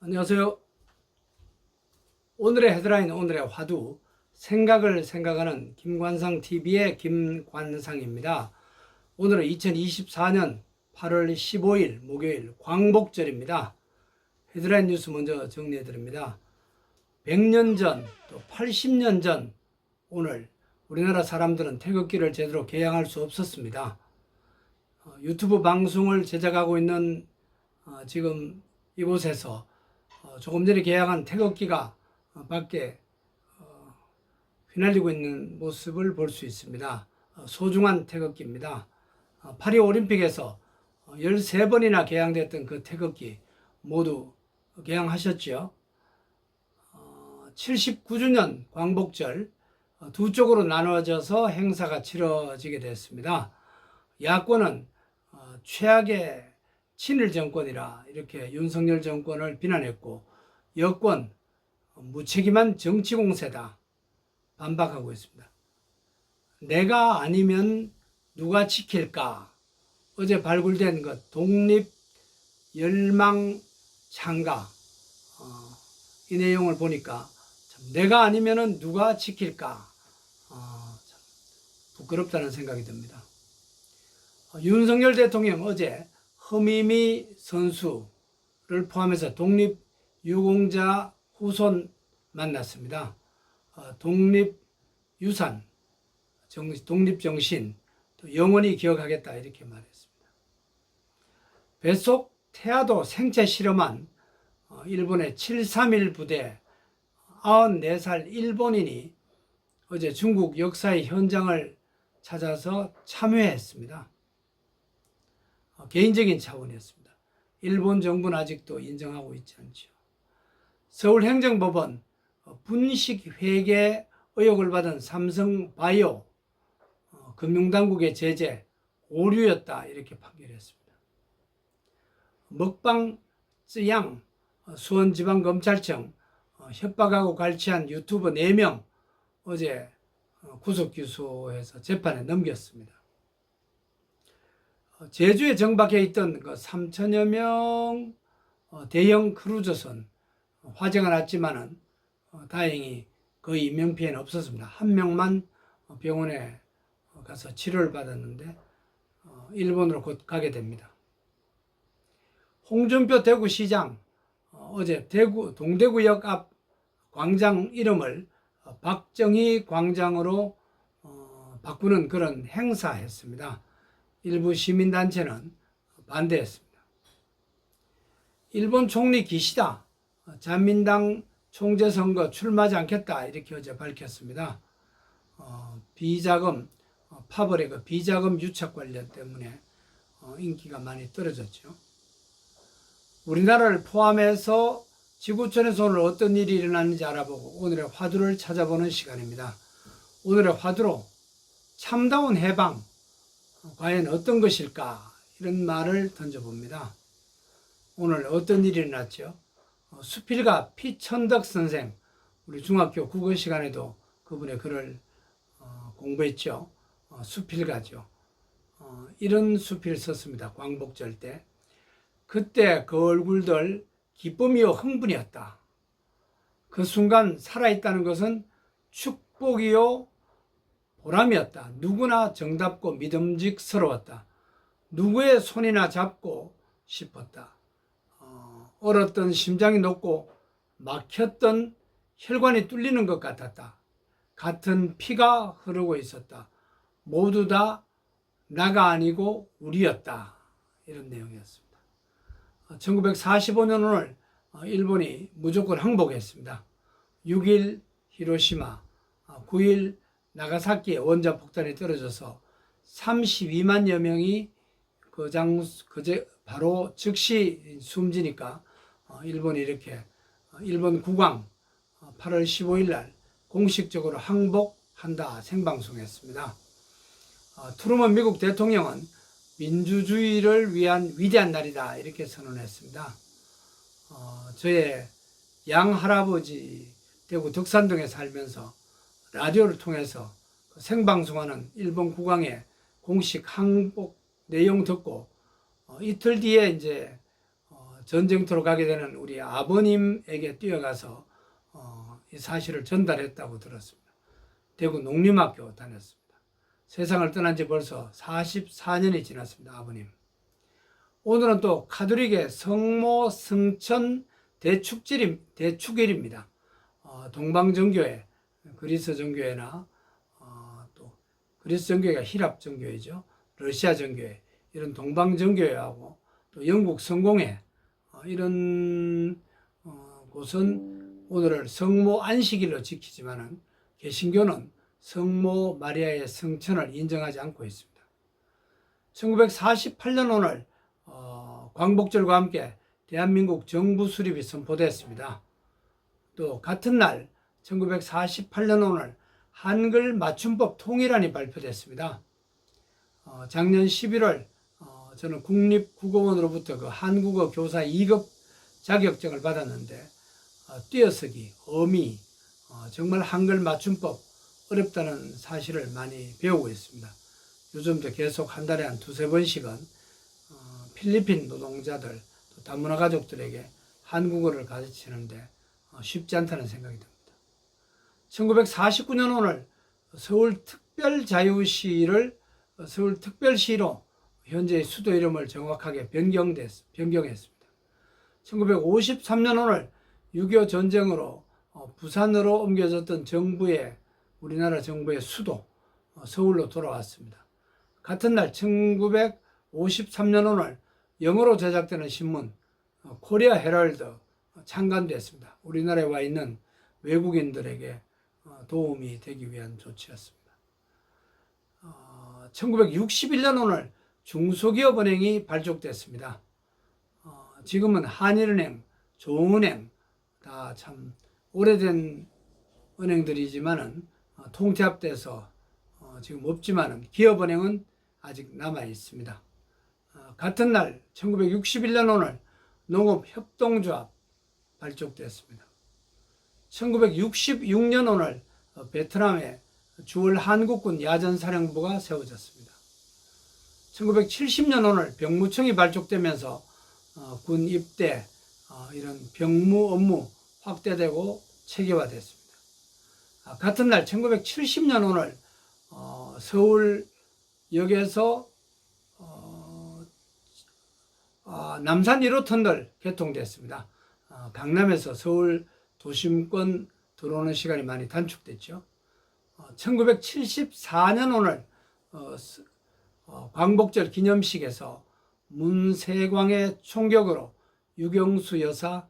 안녕하세요. 오늘의 헤드라인, 오늘의 화두, 생각을 생각하는 김관상TV의 김관상입니다. 오늘은 2024년 8월 15일 목요일 광복절입니다. 헤드라인 뉴스 먼저 정리해드립니다. 100년 전, 또 80년 전 오늘 우리나라 사람들은 태극기를 제대로 개양할 수 없었습니다. 유튜브 방송을 제작하고 있는 지금 이곳에서 조금 전에 개양한 태극기가 밖에 휘날리고 있는 모습을 볼 수 있습니다. 소중한 태극기입니다. 파리 올림픽에서 13번이나 개양됐던 그 태극기 모두 개양하셨죠. 79주년 광복절 두 쪽으로 나누어져서 행사가 치러지게 됐습니다. 야권은 최악의 친일 정권이라 이렇게 윤석열 정권을 비난했고, 여권 무책임한 정치 공세다 반박하고 있습니다. 내가 아니면 누가 지킬까? 어제 발굴된 것 독립 열망 창가, 이 내용을 보니까 참 내가 아니면 누가 지킬까? 참 부끄럽다는 생각이 듭니다. 윤석열 대통령 어제 허미미 선수를 포함해서 독립유공자 후손 만났습니다. 독립유산, 독립정신, 또 영원히 기억하겠다 이렇게 말했습니다. 뱃속 태아도 생체 실험한 일본의 731 부대 94살 일본인이 어제 중국 역사의 현장을 찾아서 참여했습니다. 개인적인 차원이었습니다. 일본 정부는 아직도 인정하고 있지 않죠. 서울행정법원 분식회계 의혹을 받은 삼성바이오 금융당국의 제재 오류였다 이렇게 판결했습니다. 먹방 쯔양 수원지방검찰청 협박하고 갈취한 유튜버 4명 어제 구속기소해서 재판에 넘겼습니다. 제주에 정박해 있던 그 3천여 명 대형 크루즈선 화재가 났지만은 다행히 거의 인명피해는 없었습니다. 한 명만 병원에 가서 치료를 받았는데 일본으로 곧 가게 됩니다. 홍준표 대구시장 어제 동대구역 앞 광장 이름을 박정희 광장으로 바꾸는 그런 행사했습니다. 일부 시민단체는 반대했습니다. 일본 총리 기시다 자민당 총재선거 출마하지 않겠다 이렇게 어제 밝혔습니다. 비자금 파벌의 그 비자금 유착 관련 때문에 인기가 많이 떨어졌죠. 우리나라를 포함해서 지구촌에서 오늘 어떤 일이 일어났는지 알아보고 오늘의 화두를 찾아보는 시간입니다. 오늘의 화두로 참다운 해방 과연 어떤 것일까? 이런 말을 던져봅니다. 오늘 어떤 일이 일어났죠? 수필가 피천덕 선생, 우리 중학교 국어 시간에도 그분의 글을 공부했죠. 수필가죠. 이런 수필을 썼습니다. 광복절 때. 그때 그 얼굴들 기쁨이요 흥분이었다. 그 순간 살아있다는 것은 축복이요 보람이었다. 누구나 정답고 믿음직스러웠다. 누구의 손이나 잡고 싶었다. 얼었던 심장이 녹고 막혔던 혈관이 뚫리는 것 같았다. 같은 피가 흐르고 있었다. 모두 다 나가 아니고 우리였다. 이런 내용이었습니다. 1945년 오늘 일본이 무조건 항복했습니다. 6일 히로시마, 9일 나가사키에 원자폭탄이 떨어져서 32만여 명이 바로 즉시 숨지니까 일본이 이렇게 일본 국왕 8월 15일 날 공식적으로 항복한다 생방송했습니다. 트루먼 미국 대통령은 민주주의를 위한 위대한 날이다 이렇게 선언했습니다. 저의 양할아버지 대구 덕산동에 살면서 라디오를 통해서 생방송하는 일본 국왕의 공식 항복 내용 듣고 이틀 뒤에 이제 전쟁터로 가게 되는 우리 아버님에게 뛰어가서 이 사실을 전달했다고 들었습니다. 대구 농림학교 다녔습니다. 세상을 떠난 지 벌써 44년이 지났습니다. 아버님. 오늘은 또 카톨릭의 성모 성천 대축일입니다. 동방정교회, 그리스 정교회나 또 그리스 정교회가 히랍 정교회죠. 러시아 정교회, 이런 동방정교회하고 또 영국 성공회, 이런 곳은 오늘을 성모 안식일로 지키지만은 개신교는 성모 마리아의 성천을 인정하지 않고 있습니다. 1948년 오늘 광복절과 함께 대한민국 정부 수립이 선포됐습니다. 또 같은 날 1948년 오늘 한글 맞춤법 통일안이 발표됐습니다. 작년 11월 저는 국립국어원으로부터 그 한국어 교사 2급 자격증을 받았는데 띄어쓰기, 어미, 정말 한글 맞춤법 어렵다는 사실을 많이 배우고 있습니다. 요즘도 계속 한 달에 한 두세 번씩은 필리핀 노동자들, 또 다문화 가족들에게 한국어를 가르치는데 쉽지 않다는 생각이 듭니다. 1949년 오늘 서울특별자유시를 서울특별시로 현재의 수도 이름을 정확하게 변경했습니다. 1953년 오늘 6.25 전쟁으로 부산으로 옮겨졌던 우리나라 정부의 수도 서울로 돌아왔습니다. 같은 날 1953년 오늘 영어로 제작되는 신문 코리아 헤럴드 창간됐습니다. 우리나라에 와 있는 외국인들에게 도움이 되기 위한 조치였습니다. 1961년 오늘 중소기업은행이 발족됐습니다. 지금은 한일은행, 조흥은행 다 참 오래된 은행들이지만은 통폐합돼서 지금 없지만은 기업은행은 아직 남아 있습니다. 같은 날 1961년 오늘 농업협동조합 발족됐습니다. 1966년 오늘 베트남에 주월 한국군 야전사령부가 세워졌습니다. 1970년 오늘 병무청이 발족되면서 군 입대, 이런 병무 업무 확대되고 체계화됐습니다. 같은 날 1970년 오늘 서울역에서 남산 1호 터널 개통됐습니다. 강남에서 서울 도심권 들어오는 시간이 많이 단축됐죠. 1974년 오늘 광복절 기념식에서 문세광의 총격으로 유경수 여사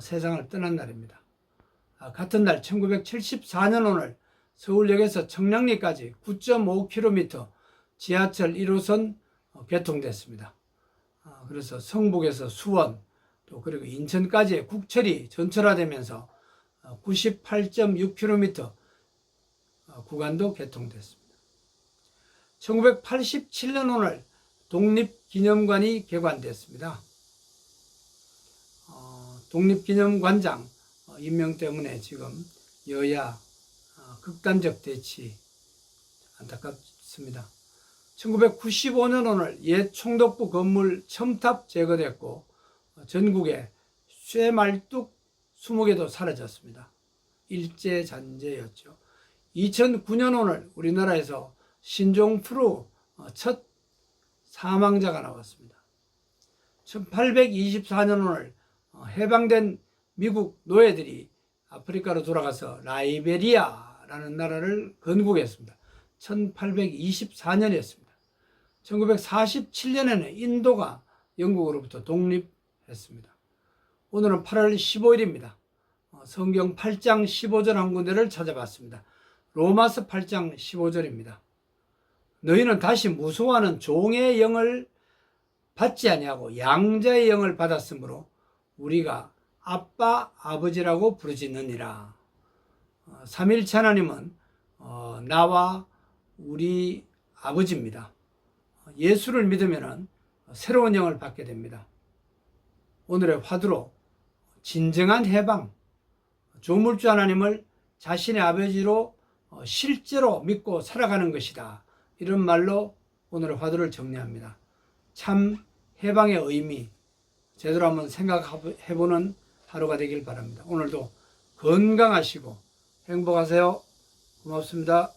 세상을 떠난 날입니다. 같은 날 1974년 오늘 서울역에서 청량리까지 9.5km 지하철 1호선 개통됐습니다. 그래서 성북에서 수원 또 그리고 인천까지의 국철이 전철화되면서 98.6km 구간도 개통됐습니다. 1987년 오늘 독립기념관이 개관됐습니다. 독립기념관장 임명 때문에 지금 여야 극단적 대치 안타깝습니다. 1995년 오늘 옛 총독부 건물 첨탑 제거됐고 전국에 쇠말뚝 20개도 사라졌습니다. 일제잔재였죠. 2009년 오늘 우리나라에서 신종플루 첫 사망자가 나왔습니다. 1824년 오늘 해방된 미국 노예들이 아프리카로 돌아가서 라이베리아라는 나라를 건국했습니다. 1824년이었습니다. 1947년에는 인도가 영국으로부터 독립했습니다. 오늘은 8월 15일입니다. 성경 8장 15절 한 군데를 찾아봤습니다. 로마서 8장 15절입니다. 너희는 다시 무소하는 종의 영을 받지 아니하고 양자의 영을 받았으므로 우리가 아빠 아버지라고 부르짖느니라. 삼위일체 하나님은 나와 우리 아버지입니다. 예수를 믿으면 새로운 영을 받게 됩니다. 오늘의 화두로 진정한 해방, 조물주 하나님을 자신의 아버지로 실제로 믿고 살아가는 것이다. 이런 말로 오늘의 화두를 정리합니다. 참 해방의 의미, 제대로 한번 생각해보는 하루가 되길 바랍니다. 오늘도 건강하시고 행복하세요. 고맙습니다.